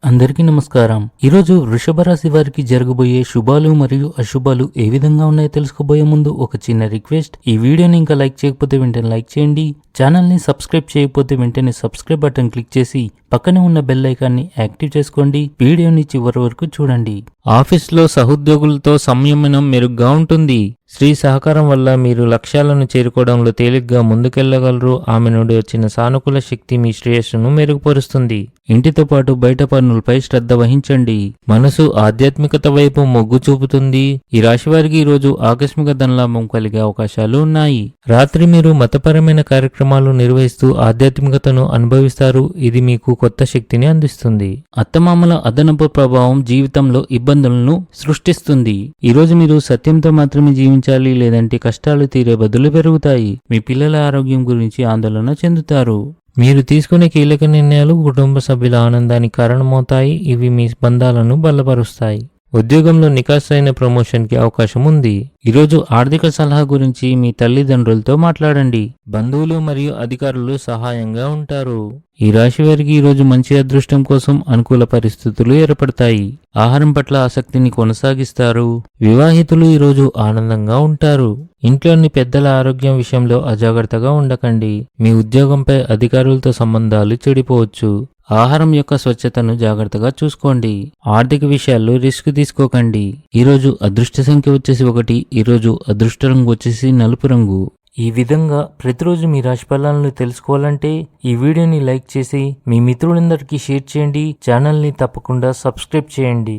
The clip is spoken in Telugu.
అందరికీ నమస్కారం. ఈరోజు వృషభ రాశి వారికి జరగబోయే శుభాలు మరియు అశుభాలు ఏ విధంగా ఉన్నాయో తెలుసుకోబోయే ముందు ఒక చిన్న రిక్వెస్ట్. ఈ వీడియోని ఇంకా లైక్ చేయకపోతే వెంటనే లైక్ చేయండి. ఛానల్ని సబ్స్క్రైబ్ చేయకపోతే వెంటనే సబ్స్క్రైబ్ బటన్ క్లిక్ చేసి పక్కనే ఉన్న బెల్ ఐకాన్ని యాక్టివ్ చేసుకోండి. వీడియోని చివరి వరకు చూడండి. ఆఫీస్లో సహోద్యోగులతో సంయమనం మెరుగ్గా ఉంటుంది. స్త్రీ సహకారం వల్ల మీరు లక్ష్యాలను చేరుకోవడంలో తేలిగ్గా ముందుకెళ్లగలరు. ఆమె నుండి వచ్చిన సానుకూల శక్తి మీ శ్రేయస్సును మెరుగుపరుస్తుంది. ఇంటితో పాటు బయట పనులపై శ్రద్ధ వహించండి. మనసు ఆధ్యాత్మికత వైపు మొగ్గు చూపుతుంది. ఈ రాశి వారికి ఈరోజు ఆకస్మిక ధనలాభం కలిగే అవకాశాలు ఉన్నాయి. రాత్రి మీరు మతపరమైన కార్యక్రమాలు నిర్వహిస్తూ ఆధ్యాత్మికతను అనుభవిస్తారు. ఇది మీకు కొత్త శక్తిని అందిస్తుంది. అత్తమామల అదనపు ప్రభావం జీవితంలో ఇబ్బందులను సృష్టిస్తుంది. ఈరోజు మీరు సత్యంతో మాత్రమే జీవించాలి, లేదంటే కష్టాలు తీరే బదులు పెరుగుతాయి. మీ పిల్లల ఆరోగ్యం గురించి ఆందోళన చెందుతారు. మీరు తీసుకునే కీలక నిర్ణయాలు కుటుంబ సభ్యుల ఆనందానికి కారణమవుతాయి. ఇవి మీ బంధాలను బలపరుస్తాయి. ఉద్యోగంలో నికాసైన ప్రమోషన్కి అవకాశం ఉంది. ఈరోజు ఆర్థిక సలహా గురించి మీ తల్లిదండ్రులతో మాట్లాడండి. బంధువులు మరియు అధికారులు సహాయంగా ఉంటారు. ఈ రాశి వారికి ఈరోజు మంచి అదృష్టం కోసం అనుకూల పరిస్థితులు ఏర్పడతాయి. ఆహారం పట్ల ఆసక్తిని కొనసాగిస్తారు. వివాహితులు ఈరోజు ఆనందంగా ఉంటారు. ఇంట్లోని పెద్దల ఆరోగ్యం విషయంలో అజాగ్రత్తగా ఉండకండి. మీ ఉద్యోగంపై అధికారులతో సంబంధాలు చెడిపోవచ్చు. ఆహారం యొక్క స్వచ్ఛతను జాగ్రత్తగా చూసుకోండి. ఆర్థిక విషయాల్లో రిస్క్ తీసుకోకండి. ఈరోజు అదృష్ట సంఖ్య వచ్చేసి 1. ఈరోజు అదృష్ట రంగు వచ్చేసి నలుపు రంగు. ఈ విధంగా ప్రతిరోజు మీ రాశి ఫలాలను తెలుసుకోవాలంటే ఈ వీడియోని లైక్ చేసి మీ మిత్రులందరికీ షేర్ చేయండి. ఛానల్ని తప్పకుండా సబ్స్క్రైబ్ చేయండి.